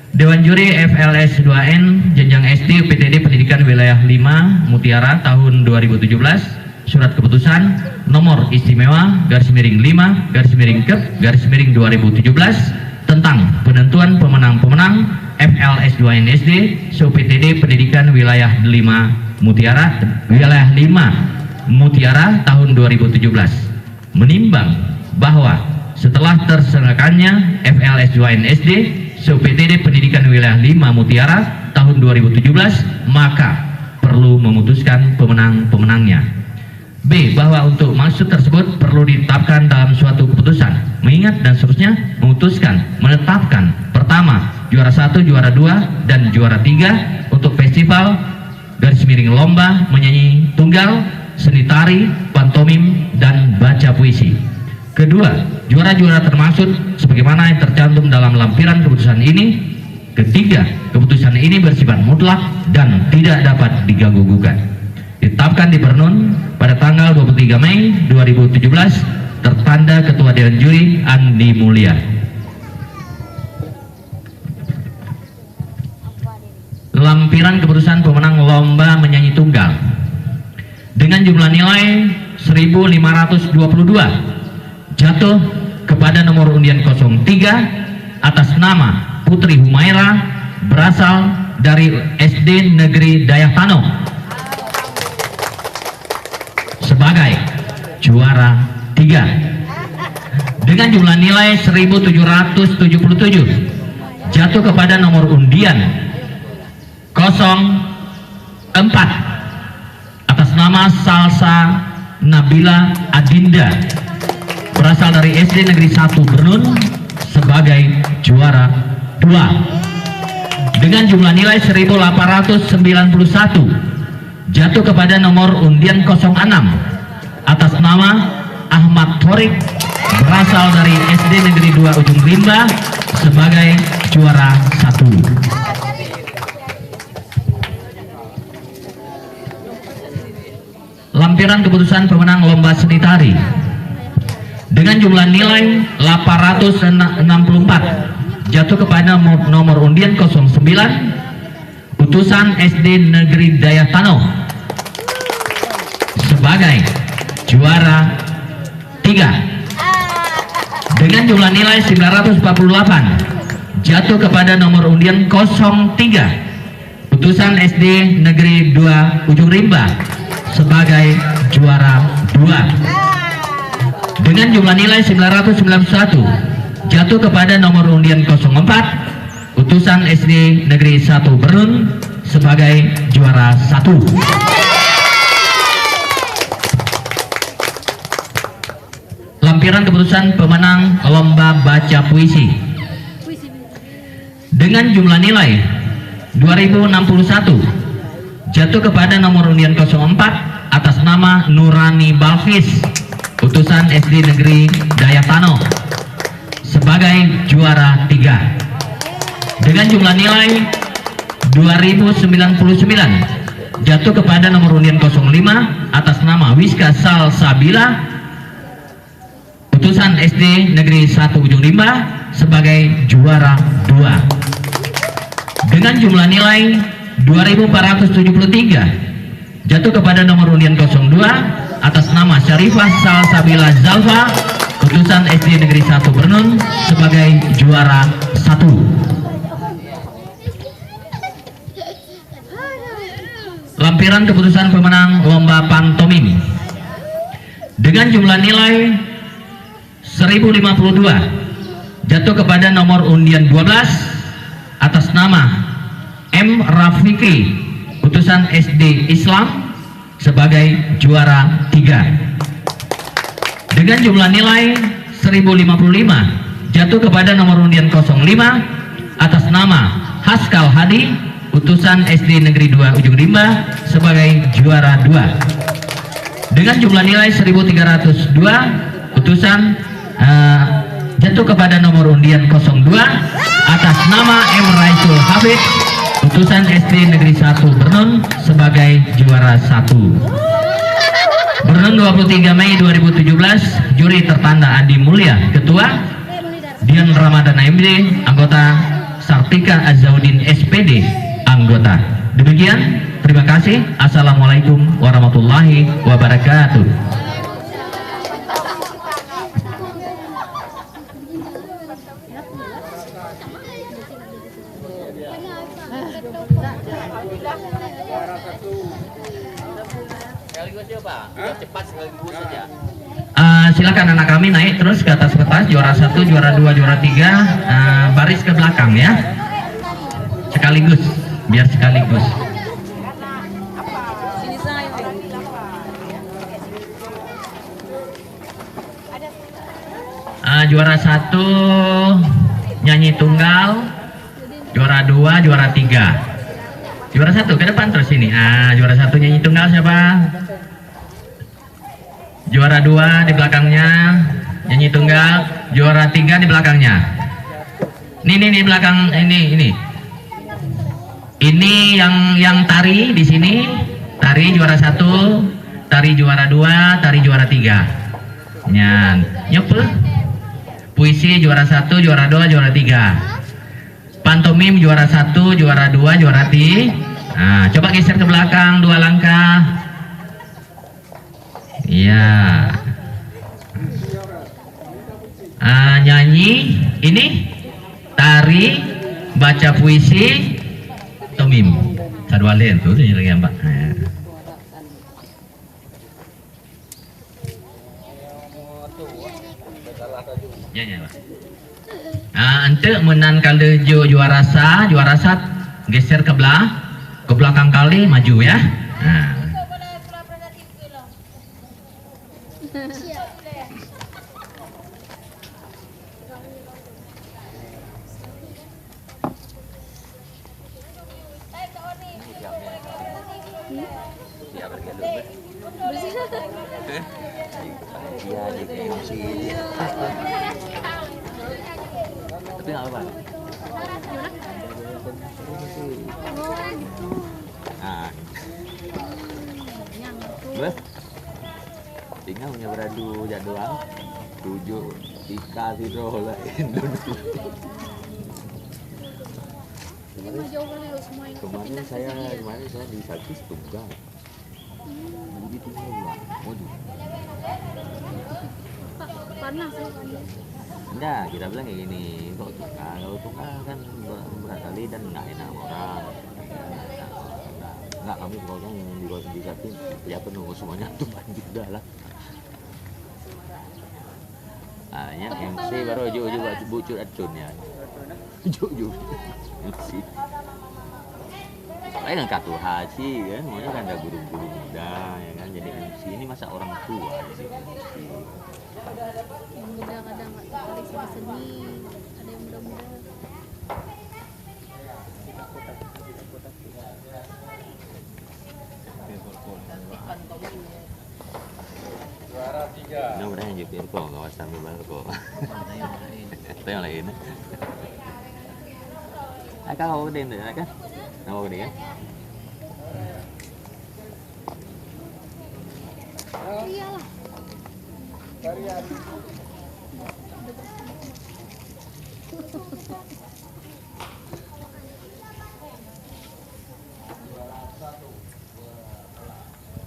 Dewan Juri FLS 2N Jenjang SD UPTD Pendidikan Wilayah 5 Mutiara tahun 2017, Surat Keputusan Nomor Istimewa /5/Kep/2017 tentang penentuan pemenang-pemenang FLS 2N SD UPTD Pendidikan Wilayah 5 Mutiara tahun 2017 menimbang bahwa setelah terselenggarakannya FLS 2N SD UPTD Pendidikan Wilayah 5 Mutiara tahun 2017, maka perlu memutuskan pemenang-pemenangnya. B. Bahwa untuk maksud tersebut perlu ditetapkan dalam suatu keputusan, mengingat dan seterusnya menetapkan pertama, juara 1, juara 2, dan juara 3 untuk festival lomba menyanyi tunggal, seni tari, pantomim, dan baca puisi. Kedua, juara-juara termaksud sebagaimana yang tercantum dalam lampiran keputusan ini. Ketiga, keputusan ini bersifat mutlak dan tidak dapat diganggu-gugat. Ditetapkan di Bernun pada tanggal 23 Mei 2017, tertanda Ketua Dewan Juri Andi Mulya. Lampiran keputusan pemenang lomba menyanyi tunggal dengan jumlah nilai 1522 jatuh kepada nomor undian 03 atas nama Putri Humaira berasal dari SD Negeri Dayatano sebagai juara 3 dengan jumlah nilai 1777 jatuh kepada nomor undian 04 atas nama Salsa Nabila Adinda berasal dari SD Negeri 1 Bernun sebagai juara 2 dengan jumlah nilai 1891 jatuh kepada nomor undian 06 atas nama Ahmad Thorik berasal dari SD Negeri 2 Ujung Rimba sebagai juara 1. Lampiran keputusan pemenang lomba seni tari dengan jumlah nilai 864 jatuh kepada nomor undian 09 utusan SD Negeri Dayatano sebagai juara 3 dengan jumlah nilai 948 jatuh kepada nomor undian 03 utusan SD Negeri 2 Ujung Rimba sebagai juara 2 dengan jumlah nilai 991 jatuh kepada nomor undian 04 utusan SD Negeri 1 Bernun sebagai juara 1. Lampiran keputusan pemenang lomba baca puisi dengan jumlah nilai 2061 jatuh kepada nomor undian 04 atas nama Nurani Balkis utusan SD Negeri Dayatano sebagai juara 3 dengan jumlah nilai 2099 jatuh kepada nomor undian 05 atas nama Wiska Salsabila utusan SD Negeri 1 Ujung Rimba sebagai juara 2 dengan jumlah nilai 2473 jatuh kepada nomor undian 02 atas nama Syarifah Salsabila Zalfa utusan SD Negeri 1 Bernun sebagai juara 1. Lampiran keputusan pemenang lomba pantomim dengan jumlah nilai 1052 jatuh kepada nomor undian 12 atas nama M. Rafiki utusan SD Islam sebagai juara 3 dengan jumlah nilai 1055 jatuh kepada nomor undian 05 atas nama Haskal Hadi utusan SD Negeri 2 Ujung Rimba sebagai juara 2 dengan jumlah nilai 1302 utusan jatuh kepada nomor undian 02 atas nama M. Raisul Hafid utusan SD Negeri 1 Bernun sebagai juara 1. Bernun 23 Mei 2017, juri tertanda Andi Mulya, Ketua, Dian Ramadan MD, anggota Sartika Azzaudin SPD anggota. Demikian, terima kasih. Assalamualaikum warahmatullahi wabarakatuh. Silakan anak kami naik terus ke atas kertas, juara 1, juara 2, juara 3, baris ke belakang ya, sekaligus, biar sekaligus. Juara 1 nyanyi tunggal, juara 2, juara 3. Juara 1 ke depan terus ini. Juara 1 nyanyi tunggal siapa? Juara 2 di belakangnya nyanyi tunggal, juara 3 di belakangnya. Ini belakang ini. Ini yang tari di sini, tari juara 1, tari juara 2, tari juara 3. Nyan, nyup. Puisi juara 1, juara 2, juara 3. Pantomim juara 1, juara 2, juara 3. Coba geser ke belakang 2 langkah. Iya. Nyanyi ini, tari, baca puisi, tomim. Sadwalen tuh lagi Mbak. Ya, Pak. Ente menan kali juara sat, geser ke belakang kali, maju ya. Tapi nggak apa-apa. Tinggal punya beradu jadwal 7 Ika Virola Indonesia. Kemarin saya di Sakis tunggal. Jadi tinggal panas ya. Enggak, kita bilang kayak gini, kalau tunggal kan berat kali dan nggak enak orang. Enggak, kami kalau di Sakis ya penuh semuanya tuh banjir dah lah. Yang MC baru juga bucut acunnya. Jujur MC. Soalnya dengan Katu Haji kan, semuanya kan ada guru-guru muda ya kan, jadi MC ini masa orang tua di sini MC. Yang muda kadang nggak tertarik sama seni, ada yang muda-muda. Mudah-mudahan jepir kok kawasan baru kok. Itu yang lain. Kau din nữa kan? Nama dia kan? Iyalah.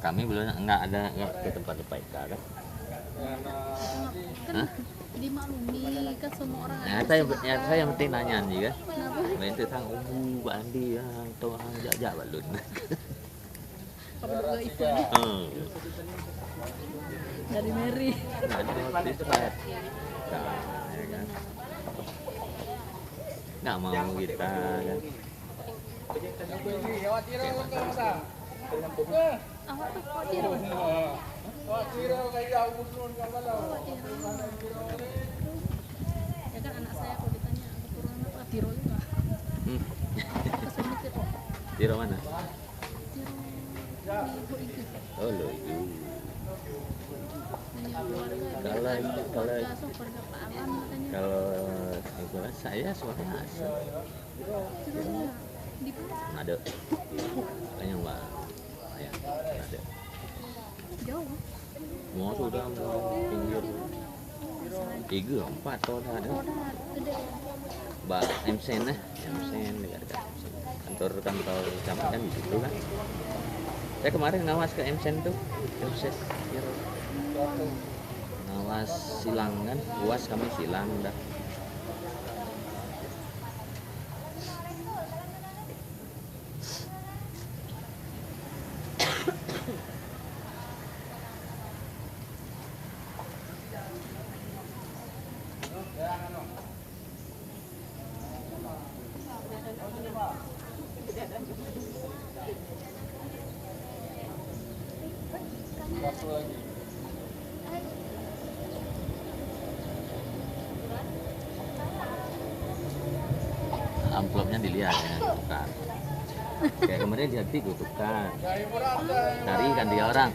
Kami belum nggak ke tempat PK kan? Kan dimaklumi kan semua orang saya penting nanya nih kan? Kenapa? Main tentang Pak Andi atau jajak balun. Kamu juga itu nih dari Mary. Nah, ini waktu itu Pak. Nggak mau kita kan? Awak tuh khawatir. Ya kan anak saya kalau ditanya keturunan apa, Tiro juga. Kesumit kok. Tiro mana? Tiro ibu itu. Oh lo itu. Keluarga keluarga Pak Alam katanya. Kalau saya suaranya asal. Tironya di mana? Ada. Kayaknya Mbak. Ya, ada. Jauh. Mau sudah pinggir. 3, 4 tahun ada. Gede. Mbak Emsen dekat kantor kecamatan di situ kan. Saya kemarin ngawas ke Emsen tuh, Emsen ngawas silang kan, UAS kami silang udah. Amplopnya dilihat ya, tukar. Kayak kemarin di hati gue tukar. Cari kan 3 orang.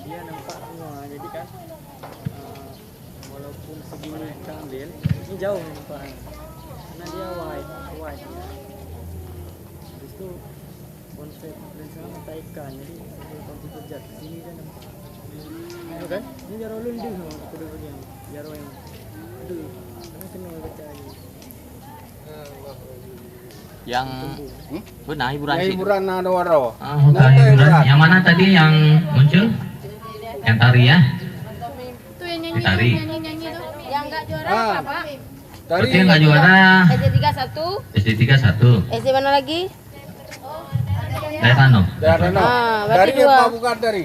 Dia nampak semua, jadi kan walaupun segini kambil, ini jauh nampak karena dia white ya. Habis itu konsep lensa mata ikan, jadi saya konti kejat sini dia nampak. Itu kan, ini jaro lundu aku udah bagian jaro yang aduh, karena kena baca aja. Yang benar hiburan sih. Hiburan ada waro. Hiburan. Yang mana tadi yang muncul? Yang tari ya? Itu yang Tari. nyanyi tuh. Yang nggak juara Ah. apa? Berarti yang nggak juara SD 31, SD 31. SD mana lagi? Daerah Dari Ah, berarti dari dua. apa bukan dari?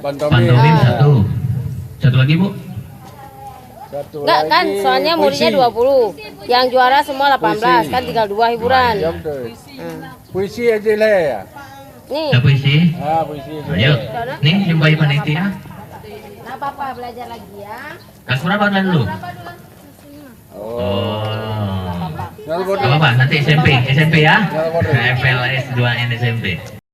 Bantomi. Pantomim 1. Satu lagi Bu. Satu Enggak kan, lagi soalnya muridnya puisi. 20. Yang juara semua 18, Puisi. kan tinggal 2 hiburan. Ya betul. Puisi aja lah ya. Nih, Ada puisi. Ah, puisi aja. Ayo. Nih jumpai panitia. nah Papa belajar lagi ya. Kelas berapa dulu? Oh. Oh. Nggak boleh. Gak apa-apa, nanti SMP ya. Nggak boleh. FLS 2N SMP.